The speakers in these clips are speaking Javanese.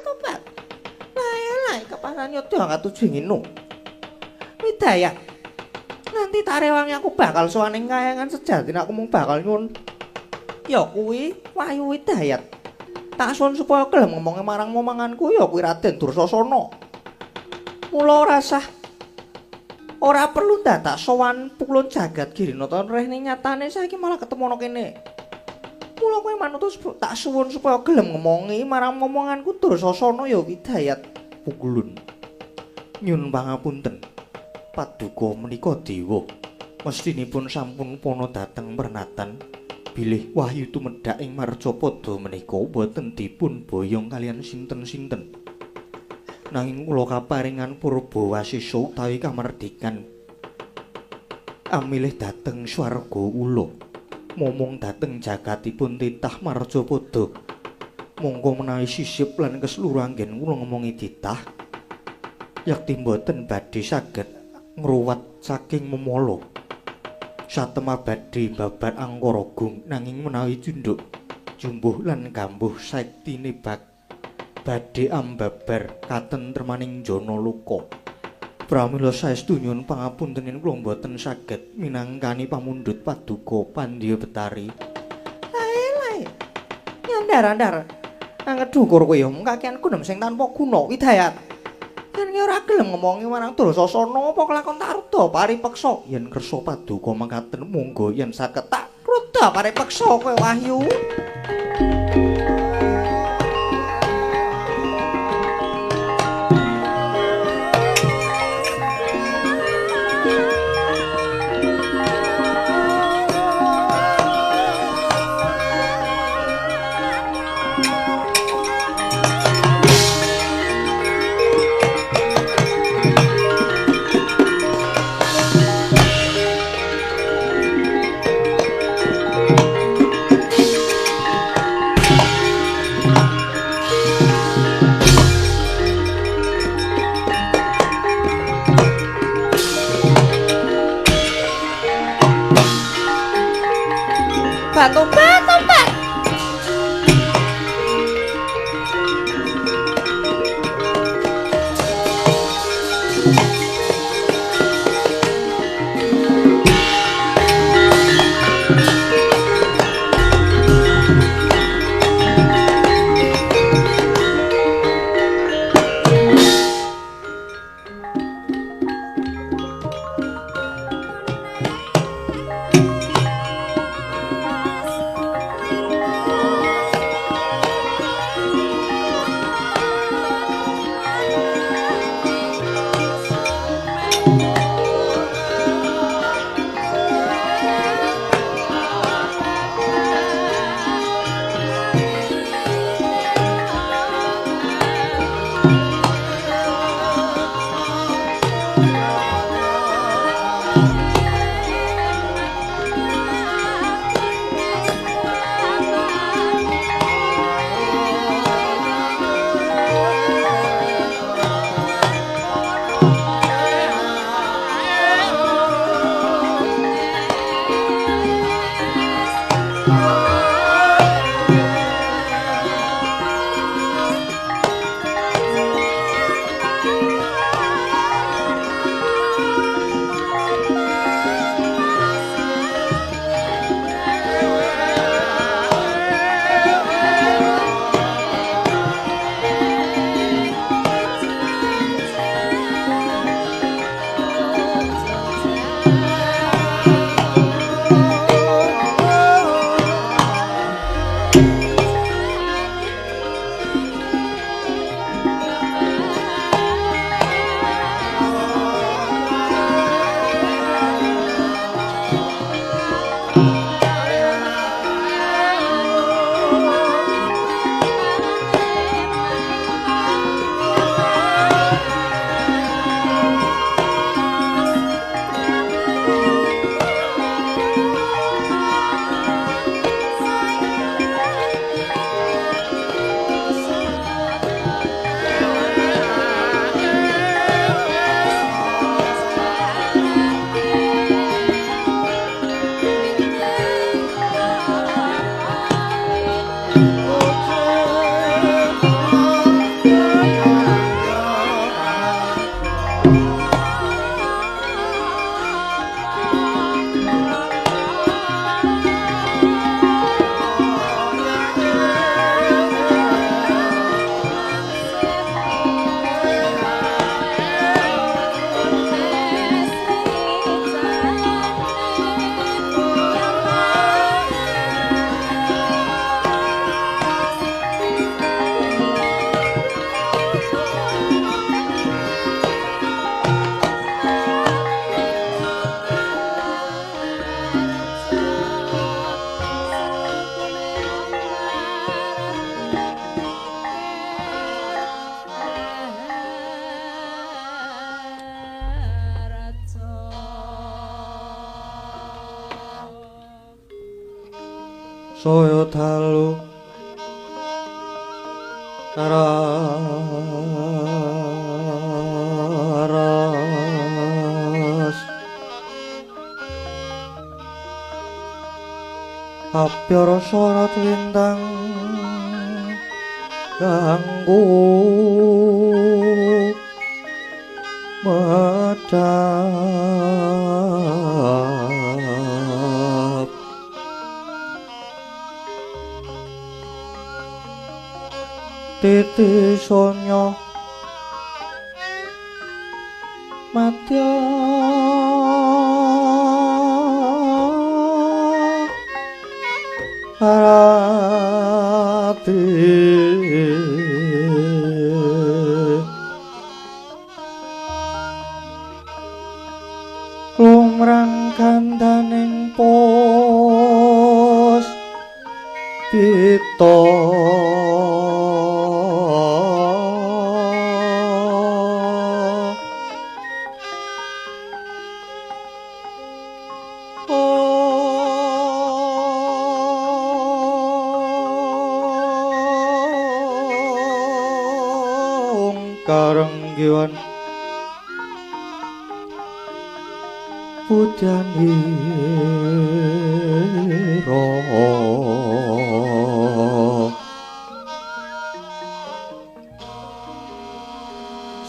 tobat. Lae kepanan yo diangkat ujinginu. Widayat. Nanti tarewangi aku bakal sowan ing kayangan sejatine aku mung bakal nyuwun. Ya kuwi Wahyu Widayat. Tak suwun supaya gelem ngomongi marang momonganku ya kuwi Raden Dursasana. Mula ora perlu dadak sowan Pulun Jagat Girinata rene nyatane saiki malah ketemu ana kene. Mula kowe manut tak suwun supaya gelem ngomongi marang momonganku Dursasana ya Widayat Pukulun. Nyun pangapunten. Paduka menika dewa. Mestinipun sampun pono dhateng pernatan bilih Wahyu tumedhak ing Marcapada menika boten dipun boyong kalian sinten-sinten. Nanging kula kaparingan purba wasisa utawi kamardikan amilih dhateng swarga ula. Momong dhateng jagatipun titah Marcapada. Monggo menawi sisip lan keseluruh anggen kula ngomongi titah yakti mboten badhe saged ngruwat saking memala. Satemah badhe babar angkara gung nanging menawi junduk jumbuh lan gambuh saektine badhe ambabar katentremaning jana luka. Pramila saestu nyuwun pangapunten yen kula mboten saged minangkani pamundhut paduka Pandya Betari. Lae. Nyandar-andar. Anggedukur kowe yo mung kakean kunem sing tanpa guna Widayat. Yen ora gelem ngomongi marang Dursasana apa kelakon tak rudha paripeksa. Yen kersa paduka mangkaten monggo yen saged tak rudha paripeksa kowe Wahyu. Tobat. saya dalu raras apyara sorot lintang kanggo medhap titi sonya madya arati lumrang kandaning pos pita karenggiwan putyanira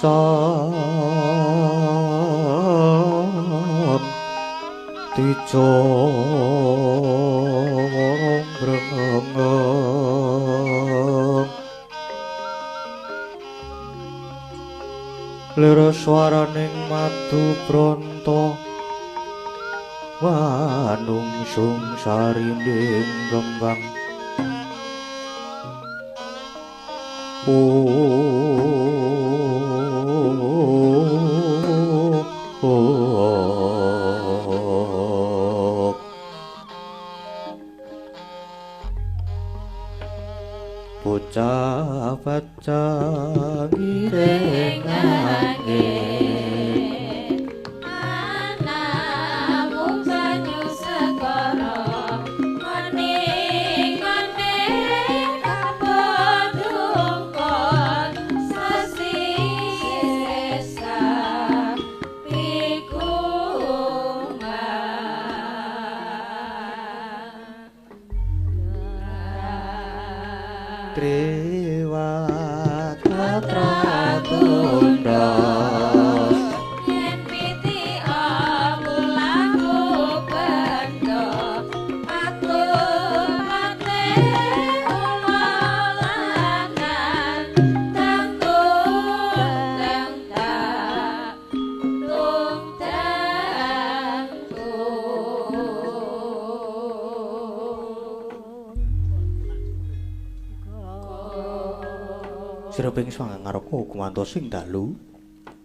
sam tijo brengeng lera swaraning madu pronto manungsung sarinding gembang bocah bacang irengane Trewata tundas yen piti amulaku bendo atur mate olalangan tanggung Sireping swangang ngarepku kumantos sing dalu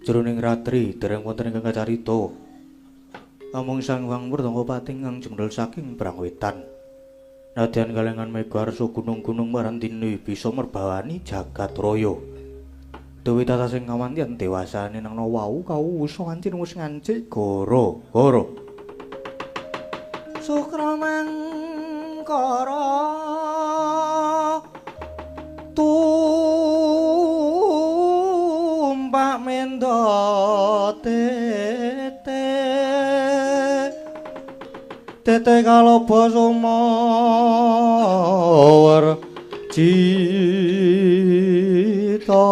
jroning ratri dereng wonten ingkang kacarita amung Sang Hyang Wurtanggapati ingkang jemdel saking Brangwetan nadyan kalengan megarsa gunung-gunung marandini bisa merbawani jagat raya dewi tata sing kawantian dewasane nang wau kawusa ngancin wis ngancik gara-gara Sukramangkara tumpak menda tete kaloba sumawar cita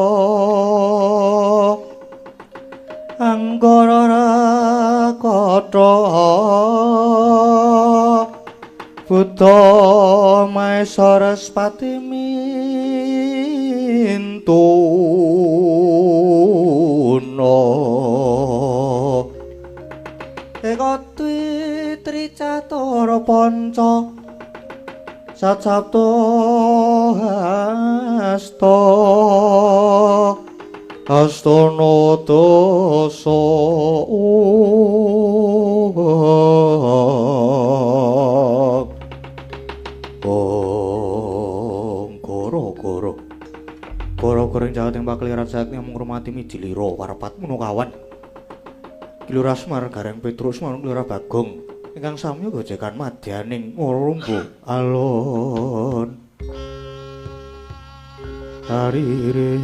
anggara rakata Buddha Maesara Spati mintuna eka dwi tricatara panca sacapta astana dasa Goro-goro ing jagat ing pakliran sakti mung ngurmati mijilira warepat muno kawan Kilura Semar gareng Petrus manung Kilura Bagong ingkang sami gojekan madyaning ngrumbu alon harire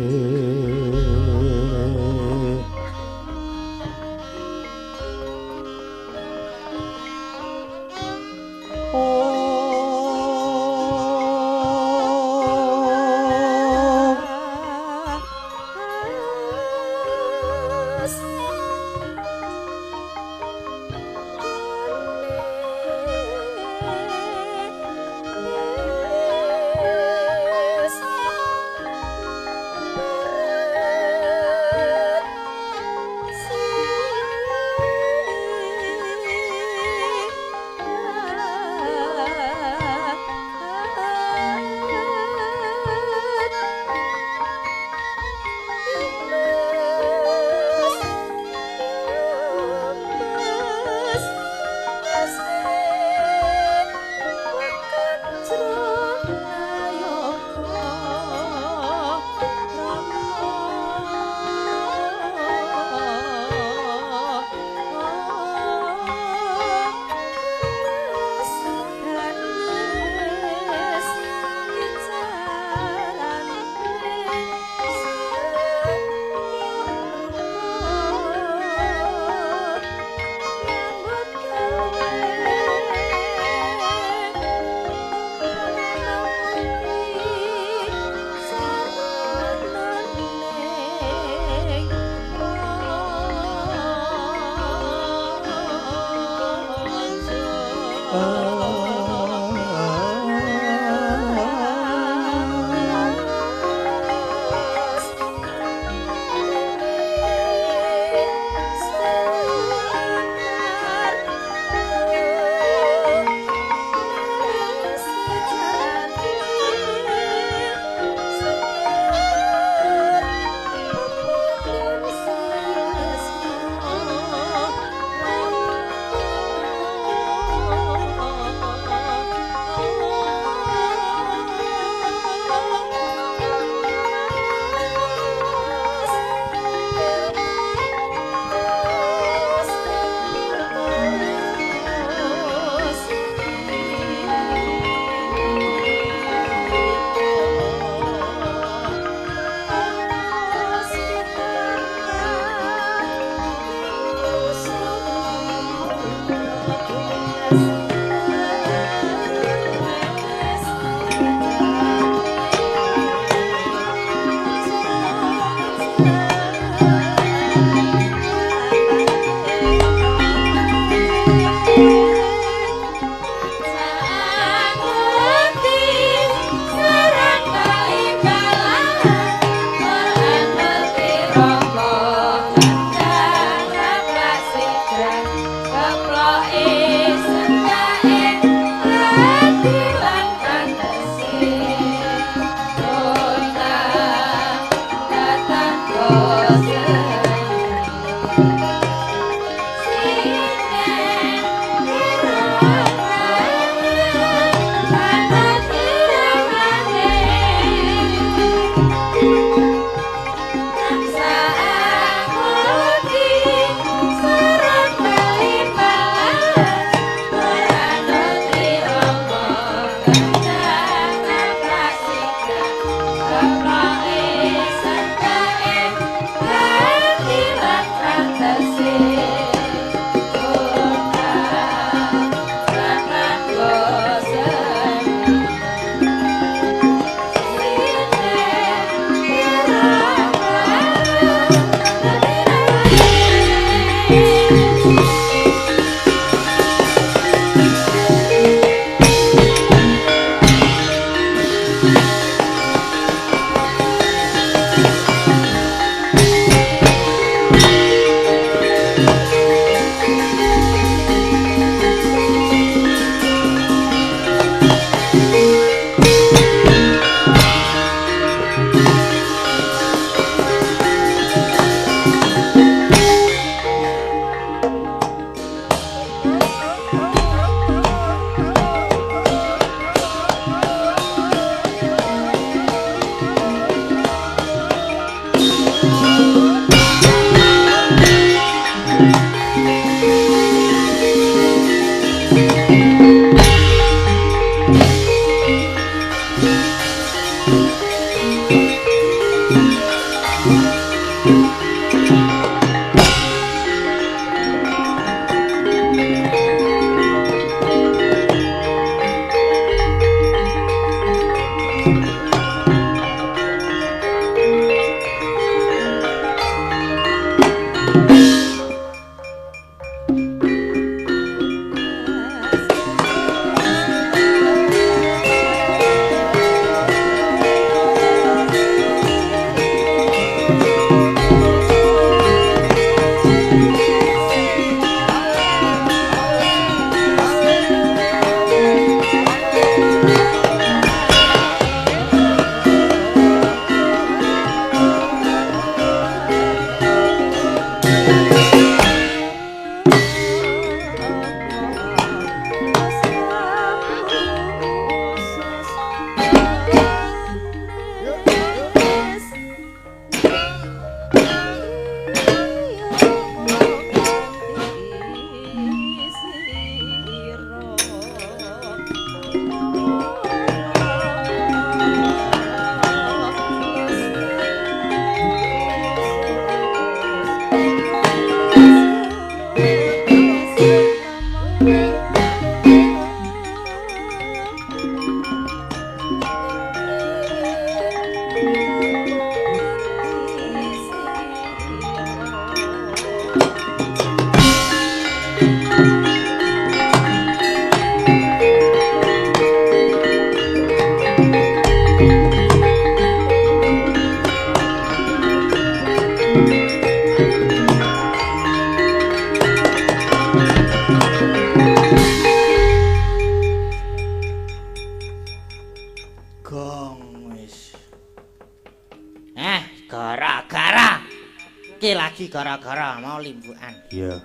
gara-gara mau limbukan. Iya.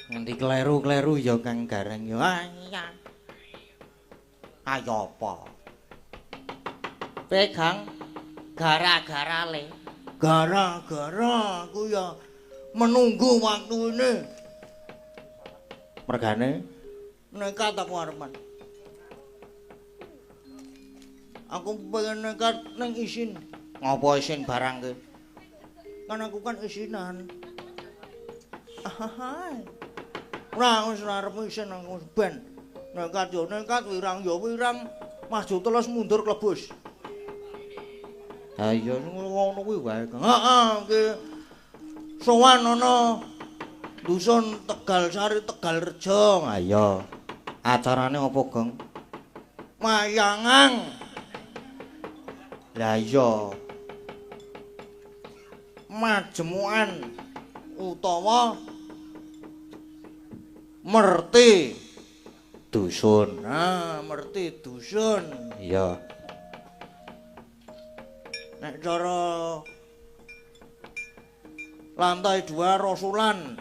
Nganti kleru-kleru ya Kang Gareng ya. Iya. Ayo apa? Pegang gara-gara le. Gara-gara aku ya menunggu waktu ini. Mergane Nekat aku arepan. Aku pengen nekat nang isin. Ngapa isin barang ke? Kan aku kan isinan. Ahai. Ora wis arep isin aku ben. Nekat yo nekat, wirang yo wirang, maju terus mundur klebus. ha iya ngono kuwi wae Kang. Heeh, ki sowan ana dusun Tegal Sari Tegal Rejo. Ha iya. Acarane apa, Gong? Mayangan. Lah iya. Majemukan utawa merti Dusun. nah merti dusun Iya. nek cara lantai 2 Rasulan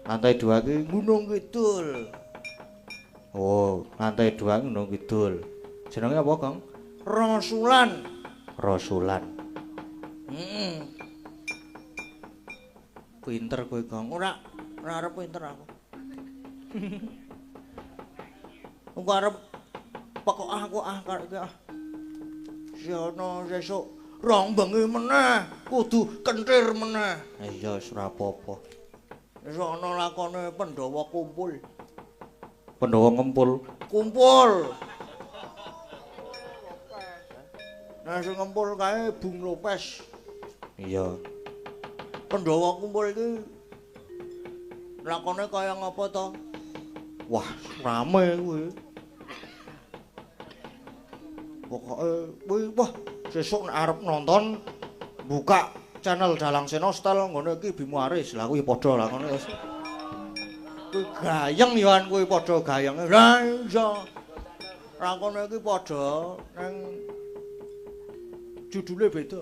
Lantai 2 ki Gunung Kidul oh, lantai 2 Gunung Kidul. Jenenge apa, Gong? Rasulan Rasulan. heeh Pinter kowe, Gong. ora arep pinter aku aku arep pokok aku karek iki siono sesuk rong bengi meneh kudu kentir meneh Iya, wis ora apa-apa. sesuk ana lakone Pandhawa kumpul Pandhawa ngempul. nah sing ngumpul kae Bung Lopes Iya. Pandhawa kumpul iki lakone kaya ngapa to Wah, rame kuwi. pokoke kuwi wah sesuk nek arep nonton buka channel Dalang Sena Style ngono iki Bimo Aris lah kuwi padha lah ngono wis kuwi gayeng yoan kuwi padha gayenge lah iya lakone iki padha nang judule beda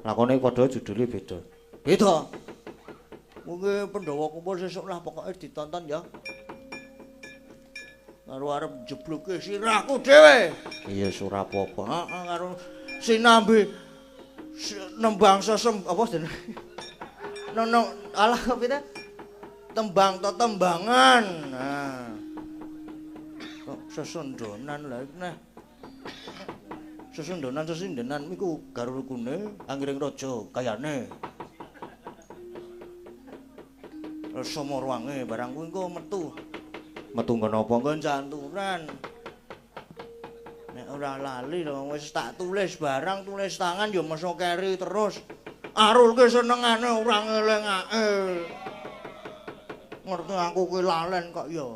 Lakone padha judule beda. beda mungkin Pandhawa kumpul sesuk lah pokoknya ditonton ya karo arep jebluke sirahku dhewe Iya, ora apa-apa. heeh karo sinambi nembang sesem apa jenenge nono alah pita tembang to tembangan nah kok sesundonan lha nah sesundonan sesindenan iku garukune anggiring raja kayane somorwange barang kuwi engko metu Metu ngono apa? nggon canturan nek ora lali lho wis tak tulis barang tulis tangan ya meso keri terus arulke senengane ora ngelingake ngerti aku kuwi lalen kok ya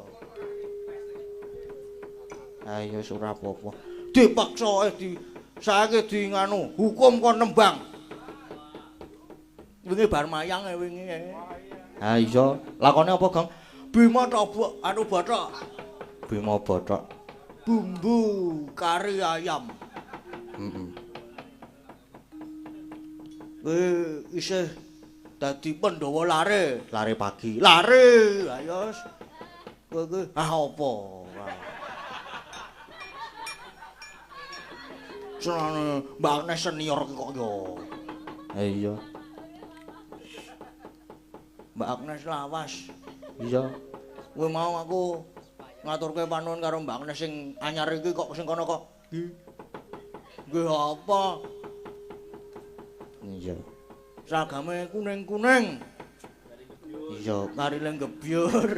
Ayo, wis ora apa-apa. dipaksa di saiki di nganu hukum kon nembang wingi bar mayang wingi Ha iya, lakone apa, Gong? Bima Tabuk anu Bathok Bima Bathok. bumbu kari ayam Heeh. kowe isih dadi Pandhawa lare Lare pagi. lare ayo kowe kuwi apa senane Mbak Agnes senior ki kok yo Ha iya. Mbak Agnes lawas Iya. kowe mau aku ngaturke panuwun karo Mbak Agnes sing anyar iki kok sing kono kok nggih apa Iya. seragame kuning-kuning Iya. karile gebyur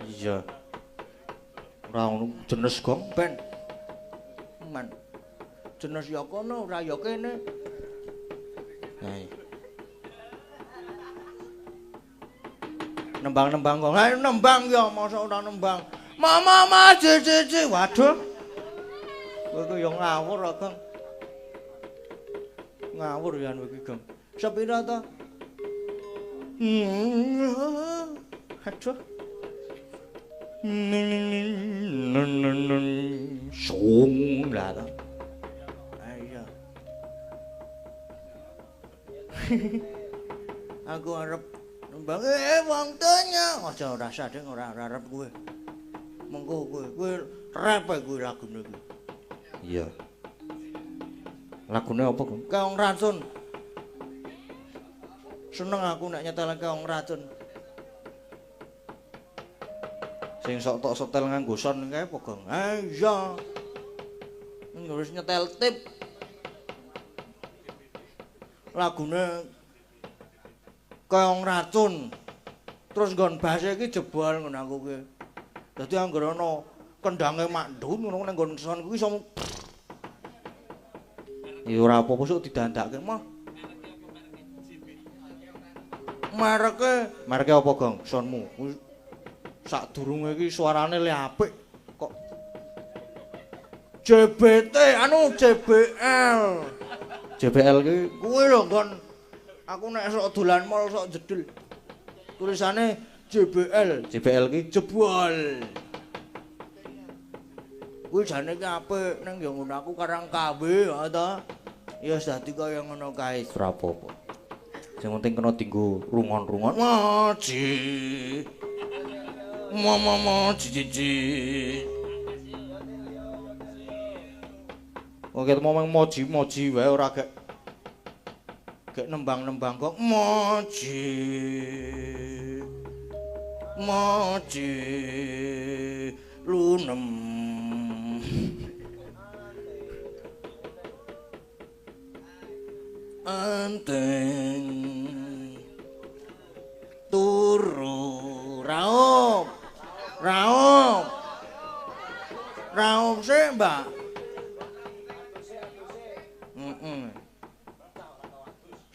Iya. Ora ono jenis, Gong. ben man jenis ya kono ora ya kene Hai. nembang-nembang kok ayo nembang ya masa ora nembang mama cici waduh kowe ku ya ngawur kok Kang ngawur ya iki Kang sepira to aduh Sung lah to. ayo Aku arep nembang wong donya. Aja ora sadeng ora arep kowe. Mengko kowe rap kowe lagune iki. Iya. Lagune apa, Gong? Keong racun. Seneng aku nek nyetel keong racun. Sing sok tok setel nganggo son kae apa, Gong? Iya. Harus nyetel tip. Lagune keong racun. Terus nggon base iki jebol ngono aku kuwi. Dadi anggere ana kendange makdun ngono ning nggon son kuwi iso Ya ora apa-apa sok didandake mah. Mereke apa, Gong? Sonmu. Sadurunge iki suarane le apik kok JBT anu JBL. JBL ki Kuwi lho nggon aku nek sok dolan mall sok jedul. Tulisane JBL. JBL ki Jebol. Kuwi jane ki apik ning ya ngono aku karang KW ya ta. Ya wis dadi kaya ngono kae. ora apa-apa. Sing penting kena dienggo rungon-rungon. Maji. Mama cici. Oke, momong moji-moji wae ora gek Nembang-nembang kok moji. Moji lunem. Anteng turu raup. Raup sih, Mbak.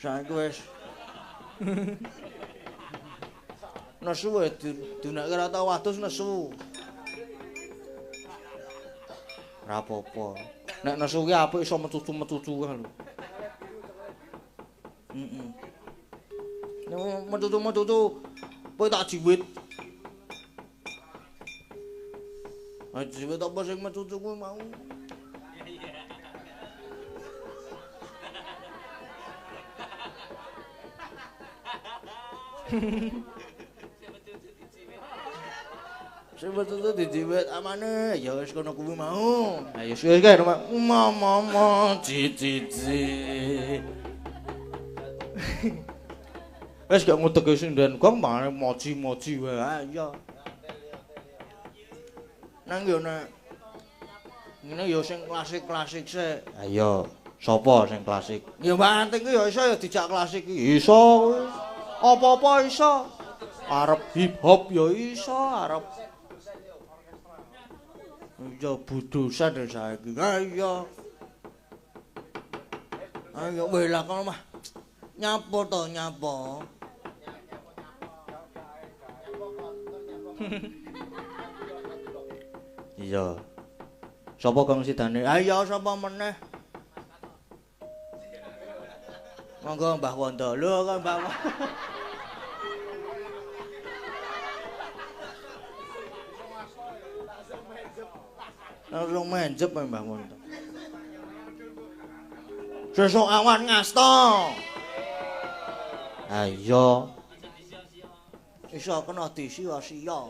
Saiki wis nesu wae dinekke ora tau wadus nesu. ora apa-apa. Nek nesu ki apik iso metutu-metutu kae lho. Nek metutu-metutu kowe tak jiwit. Jiwit apa sing metutu kuwi mau? Sing metutu dijiwit amane ya wis kono kuwi mau. Ayo wis kae Mama cici. wis gak nguteke sinden Gong mane moji-moji wae. Ah iya. Nang yo nek ngene yo sing klasik-klasik sik. Ayo, sapa sing klasik? Ya Mbak Anting ki ya iso ya dijak klasik iki. Iso. Apa-apa iso. Arep hip hop ya iso, arep ya budusan ya saiki. Ayo. Ayo wis lah kono mah. Nyapo to nyapo. Iya. Sapa Gong sidane? Ayo sapa meneh? Monggo Mbah Wondo. Lho kok Mbah langsung menjep Mbah Wondo. Sesuk awan ngasta. Ayo. Iso kena disia-sia.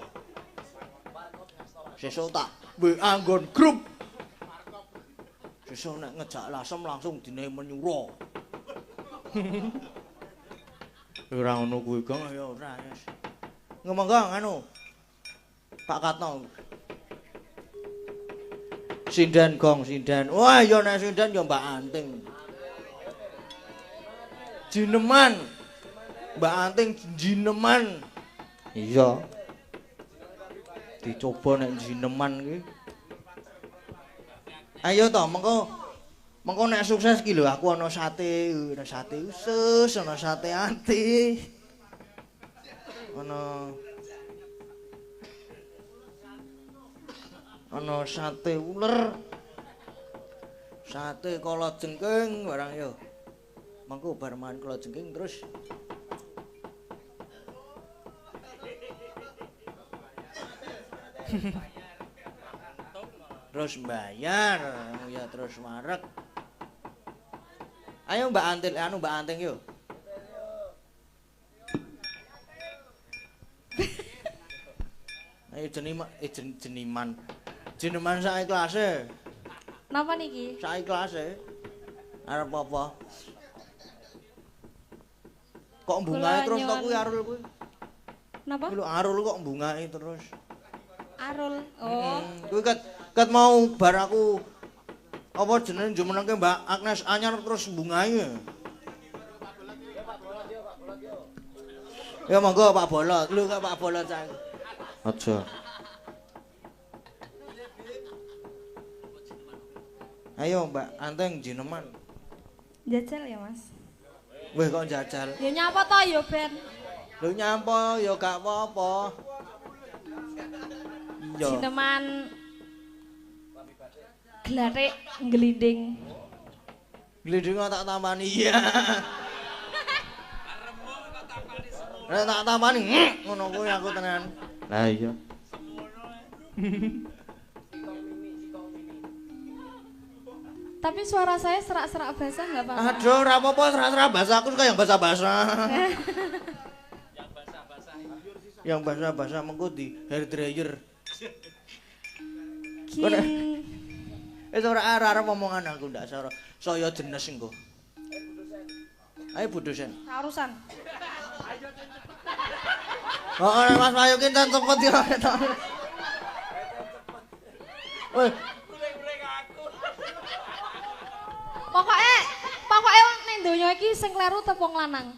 Sesuk tak WA nggon grup. Sesuk nek ngejak lasem langsung dine menyuro. Ora ngono kuwi Gong. Ya ora wis. Ngomong Gong anu. Pak Katno. Sinden Gong, sinden. Wah, ya nek sinden ya Mbak Anting. Jineman. Mbak Anting jineman. Iya. Dicoba nek jineman ki. Ayo to, mengko nek sukses ki lho aku ana sate usus, ana sate ati. Ana sate uler. Sate kala jengking barang yo. Mengko bar mangan kala jengking terus terus bayar, ya terus marek. Ayo Mbak Antil, Mbak Anting yo. Ayo jeniman. Jeneman sak iklase. Napa niki? Sak iklase. Arep apa? Kok bungae terus to kuwi Arul kuwi? Napa? Lho Arul kok bungae terus. Arul. Oh. Kuwi ket mau bar aku apa jenenge jumenengke Mbak Agnes anyar terus bungae. Ya monggo Pak Bolot. Lho kok Pak Bolot saiki. Aja. Ayo Mbak Anteng jineman. Jajal ya, Mas. Weh kok jajal. Ya nyapa to ya Ben? Lho nyampa ya gak apa-apa. Iya. Jineman glathik nglinding. Glinding tak tampani iya. Nek tak tampani ngono kuwi aku tenan. Lah iya. Tapi suara saya serak-serak basah nggak apa-apa? Aduh, ora apa-apa serak-serak bahasa aku suka yang basah-basah. Yang basah-basah mengko di hair dryer. King. Wis ora arep omongan aku ndak saya jenes engko. Ayo Bu dosen. Urusan. Oh, Mas Bayu ki cepet ya. Woi, Pokoknya ning donya iki sing kleru tepung lanang.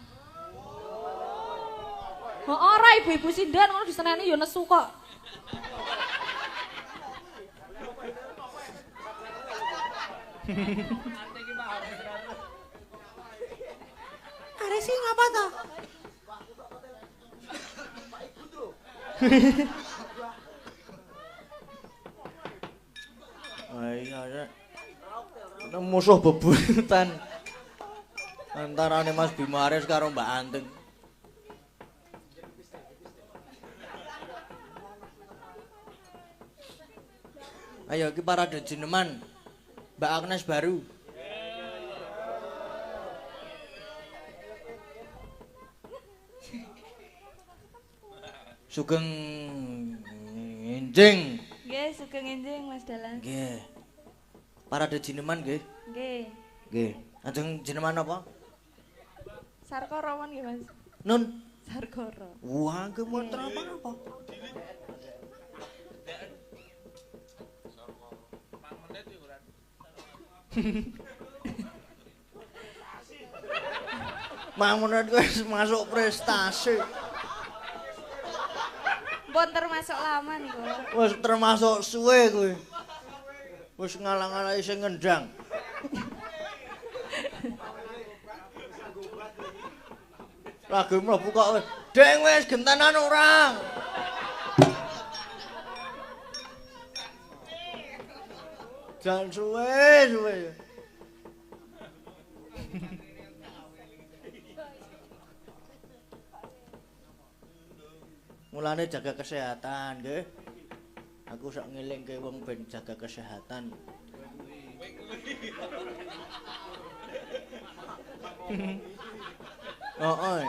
Ora ibu-ibu sindan ngono diseneni ya nesu kok. Are sih ngapa ta? iya. Musuh bebuyutan antarane Mas Bima Aris karo Mbak Anteng. Ayo iki parade jineman. Mbak Agnes baru. Sugeng enjing. Nggih, sugeng enjing Mas Dalan. Nggih. Parade jineman nggih. Nggih. Nggih. Ajeng jineman apa? Sarkara mon nggih, Mas. Nun. Sarkara. Wah, ke motor apa? Mangunet wis masuk prestasi. Pun termasuk lama niku. Wis termasuk suwe kuwi. Wis ngalang-alangi sing ngendang. Lagi mlebu kok wis, "Deng wis gentenan orang." Jangan suwe. Mulane jaga kesehatan, nggih. Aku sak ngelingke wong ben jaga kesehatan. Heeh.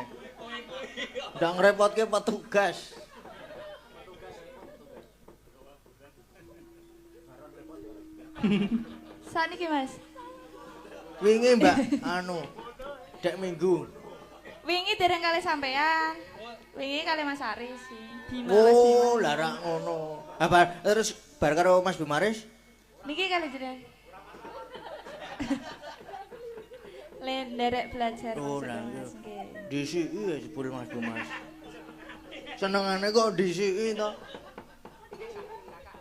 Ndak ngrepotke petugas. Saniki, Mas. Wingi Mbak Dek Minggu. Wingi dereng kali sampean. Wingi kali Mas Aris sih. Bima Oh, larak ngono. Apa terus bar karo Mas Bimaris? Niki kali jenengan. Len derek belajar Oh, Mas lah Mas, iya. nggih. DCI ya jebul Mas Bimaris. Senengane kok DCI to.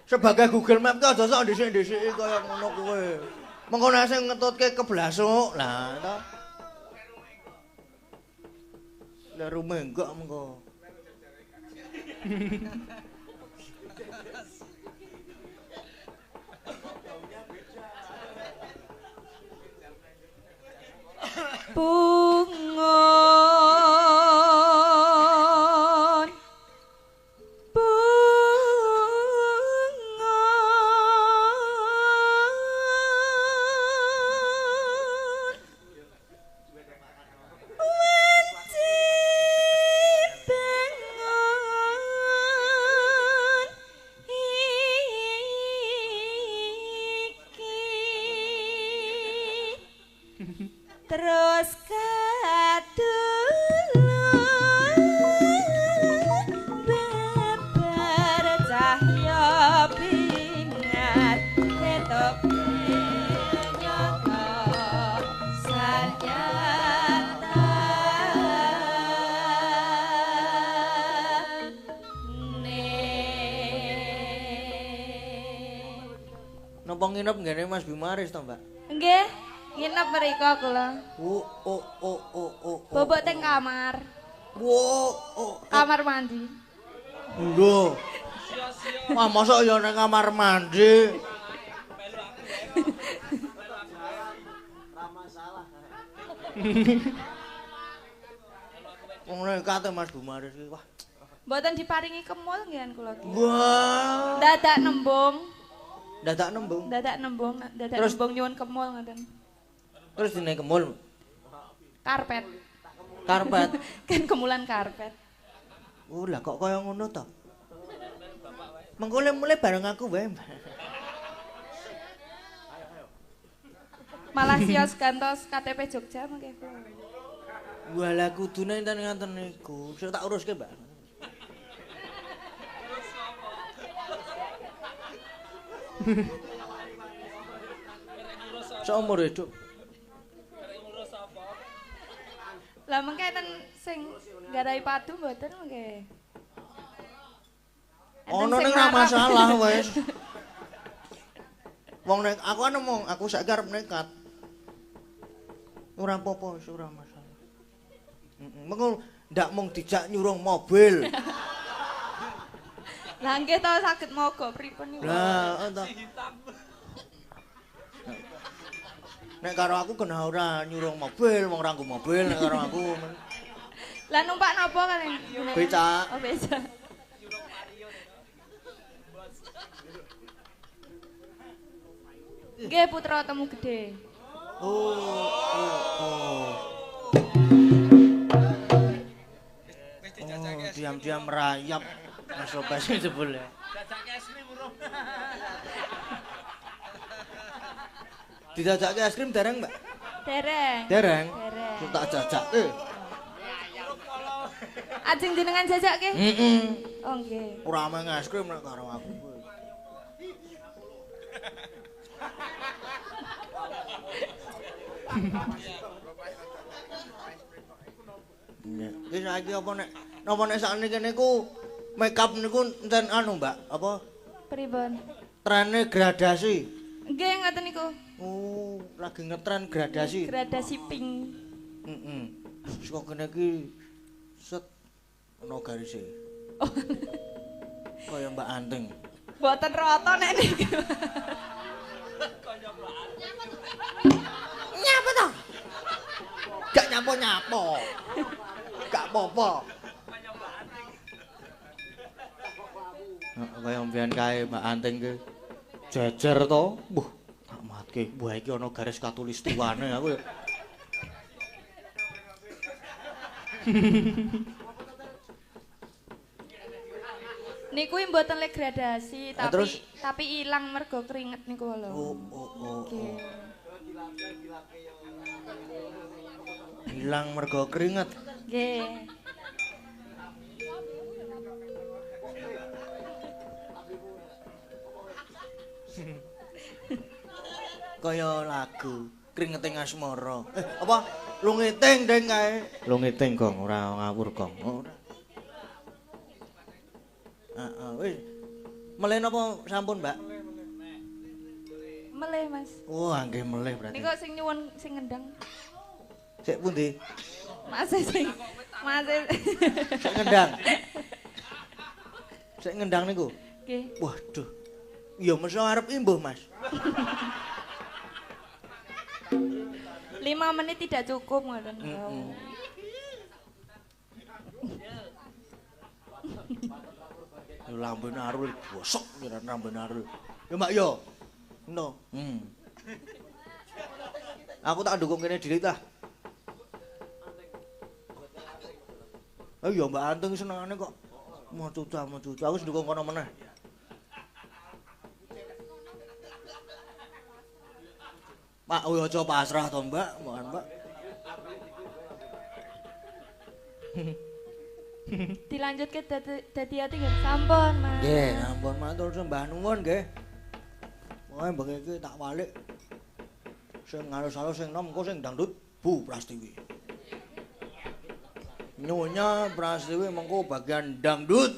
Sebagai Google Map ki aja sok DCI kaya ngono kuwi. Mengko nek sing ngetutke keblasuk lah to. Lah rumenggok mengko. Bungon Wanci bengon terus kadulur beber cahya bingat ketok nyata sarjana Napa nginep ngene Mas Bimaris to, Mbak? nggih nginep mriko kula bobok teng kamar kamar mandi Lho. Wah, mosok ya ning kamar mandi. Wong nekat Mas Bimaris iki. Wah. mboten diparingi kemul nggih kula ki Wah. dadak nembung Dadak nembung. Terus nembung nyuwun kemul ngoten. Terus dine kemul. Karpet. Karpet. Kan kemulan karpet. Oh, lah kok kaya ngono to? Mengko mulai bareng aku wae. Malah sios gantos KTP Jogja mengke. Walah kudune enten ngaten niku. Sik tak uruske, Mbak. Seumur hidup. Lah mengke enten sing nggarai padu mboten mengke. Ono ning ra masalah wis. Wong nek aku kan ngomong, aku sak arep nekat. Ora apa-apa, wis ora masalah. Mengko ndak mung dijak nyurung mobil. Lah nggih to saged mogok pripun niku. Lah, ento. Nek karo aku kena ora nyurung mobil, wong ranggo mobil nek karo aku. Lah numpak napa kalian? Becak. Oh, becak. Nggih putra temu gede. Diam-diam merayap. Masuk basi jebul ya. Dijajakke es krim dereng, Mbak? Dereng. Dereng. Dereng. Ku tak jajakke. Ajeng jenengan jajakke? Heeh. Oh nggih. Ora ameng es krim nek karo aku. Iki saiki apa nek napa nek sakniki niku makeup niku enten anu, Mbak? Apa? Pripun? Trene gradasi. Nggih ngoten niku. Oh, lagi ngetren gradasi. Gradasi pink. Heeh. Saka kene iki set ono garise. Oh. Kaya Mbak Anting. Mboten rata nek niku. Nyapa to? Gak nyapa-nyapa. Gak apa-apa. Kaya mbiyen kae Mbak Anting ki jejer to. Wah, tak matke. Wah iki ana garis katulistiwane aku. Niku mboten lek gradasi terus? tapi ilang mergo keringet niku lho. Oh. Nggih. Hilang mergo keringet. Nggih. Kaya lagu Keringeting Asmara. Apa? Lungiting deng kae. Lungiting Gong, ora ngawur Gong. Ora. Heeh, wis. Meleh napa sampun, Mbak? Meleh, Mas. Wah, nggih meleh berarti. Niku sing nyuwun sing ngendang. Sik pundi? Mas sing Mas. Sik ngendang. Sik ngendang niku. Nggih. Waduh. Ya mesti arep imbuh, Mas. 5 menit tidak cukup ngoten. Yo lambene Arul bosok kira lambene Arul. Yo Mbak yo. No. Aku tak dukung kene dhewe ta. Oh iya Mbak Anting senengane kok mau cucu. Aku wis dukung kono meneh. Pak, aja pasrah to, Mbak. Mohon, Mbak. Dilanjut ke dadi ati nggih. Sampun, Mas. Nggih, ampun matur sembah nuwun nggih. Pokoke bengi iki tak walik. Sing alus-alus sing nom engko sing dangdut Bu Prastiwi. Nyonya Prastiwi mengko bagian dangdut.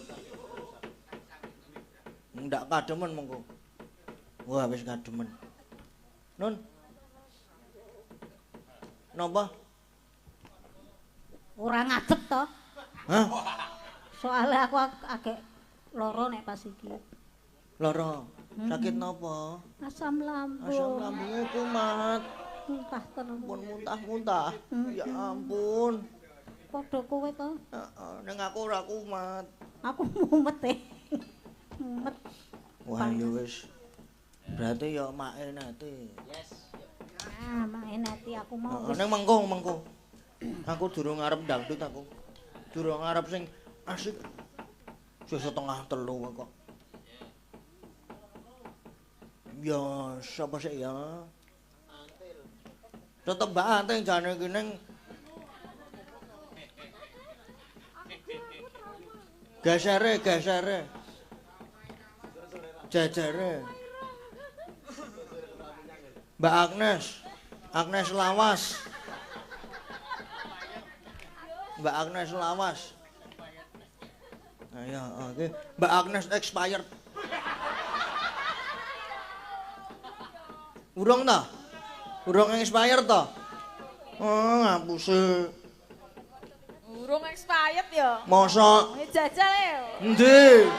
Ndak kademen mengko. Wah, wis kademen. Nun. Napa? Ora ngadeg to. Hah? Soale aku agek loro nek pas iki. Lara. Sakit napa? Asam lambung. Asam lambungmu kumat. Muntah terus. Pun muntah-muntah. Ya ampun. Padha kowe to. Heeh, ning aku ora kumat. Aku mumet e. Mumet. Wah, ya wis. Berarti ya make nate. Ah, main hati aku mau. Ning mengko. Aku durung arep dangdut aku. Durung arep sing asik. Wis setengah telu kok. Ya, sapa sih ya? Tetep Mbak Anting jane iki ning gesere. Jajare. Mbak Agnes Lawas. Mbak Agnes Lawas. Ayo, oke. Mbak Agnes expired. Urung ta? Urung expired ta? Oh, ngapusi. Urung expired ya. Mosok Jajal ya. endi?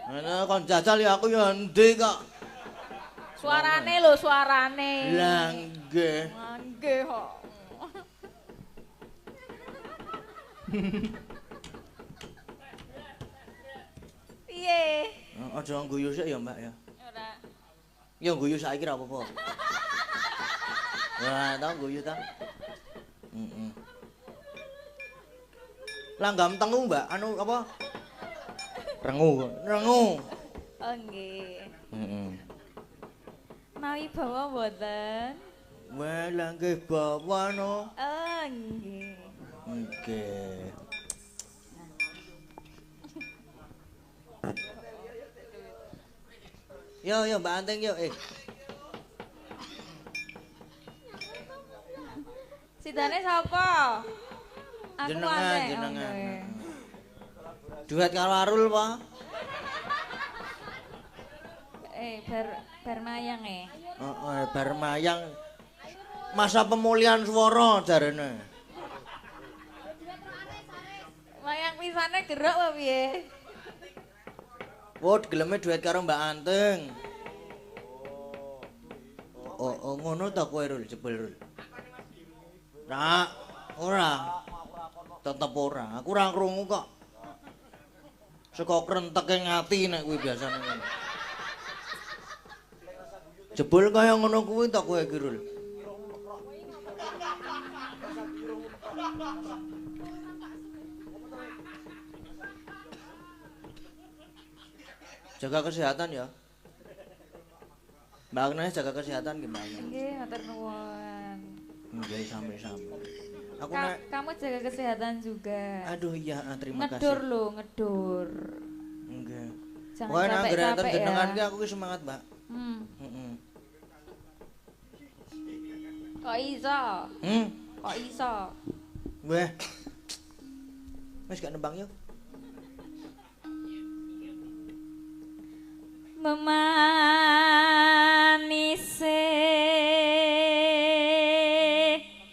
Ana kon jajal ya aku ya endi kok. Suarane lho, suarane. Lah nggih. Nggih kok. Piye? Aja ngguyu sik ya, Mbak ya. Ora. Ya ngguyu saiki ra apa-apa. Wah, tau ngguyu ta? Heeh. Langgam tengu, Mbak. Anu apa? Rengu. Oh nggih. Heeh. Mawi bawa mboten? Wah, lah nggih bawa no. Oh nggih. Nggih. Yo Mbak Anting yo Sidane sapa? Aku jenengan. Oke. Duet karo Arul apa? Bar mayang Heeh, bar mayang. Masa pemulihan swara jarene. Mayang pisane gerok apa piye? Wot geleme duet karo Mbak Anting. Oh, ngono ta kowe Rul, jebul Rul. Ora. Tetep ora. Aku ora krungu kok. Saka krenteke ngati nek kuwi biasane ngono. Jebul kaya ngono kuwi ta kowe iki Rul. Jaga kesehatan ya. Mbak Agnes jaga kesehatan gimana? Nggih, matur nuwun. Nggih, sampai-sampai. Aku nek Kamu jaga kesehatan juga. aduh iya, terima Ngedur kasih. lho, ngedur. Nggih. Jangan Pokoknya anggere enten capek-capek jenengan ya. ki aku ki semangat, Mbak. Heeh. Kok iso? Kok iso? Weh. Wis gak nembang yuk. Memanise.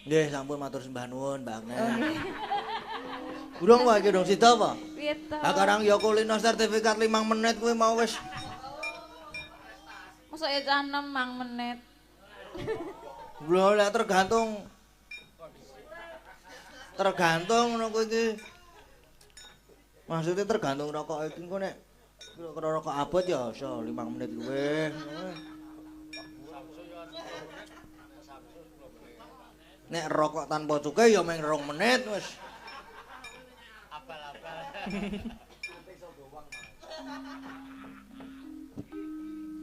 Nggih, sampun matur sembah nuwun, Mbak Agnes. Urung wae iki dong sida apa? Piye to? Sekarang ya kulino sertifikat 5 menit kuwi mau wis. Mosok ya cah 6 menit. Lho lek tergantung ngono kuwi iki. Maksudnya tergantung rokok iki engko nek rokok abot ya iso 5 menit luwih. Nek rokok tanpa cukai ya meng 2 menit wis.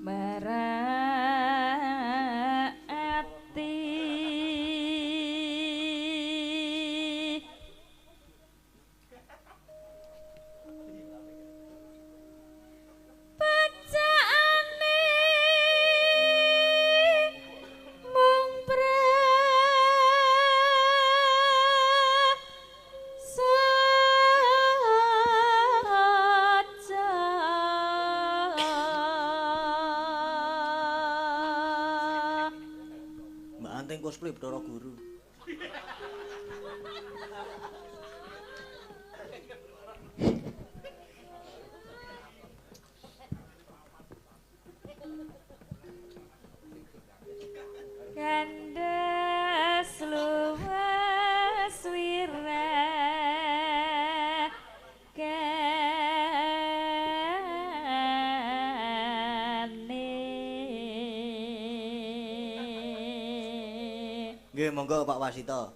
Bara ati cosplay Bathara Guru. Kandas luas wira Nggih, monggo Pak Wasita.